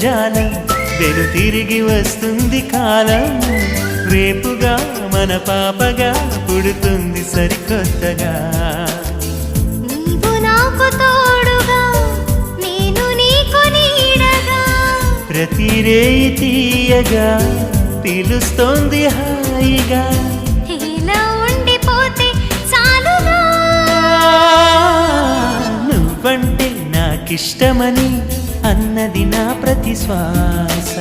జాలం వెను తిరిగి వస్తుంది కాలం రేపుగా మన పాపగా పుడుతుంది సరికొత్తగా నీవు నాకు తోడుగా నేను నీకు నీడగా ప్రతి రేయి తీయగా పిలుస్తోంది హాయిగా ఇలా ఉండిపోతే చాలుగా నువ్వంటే నాకిష్టమని అన్నది నా ప్రతి శ్వాస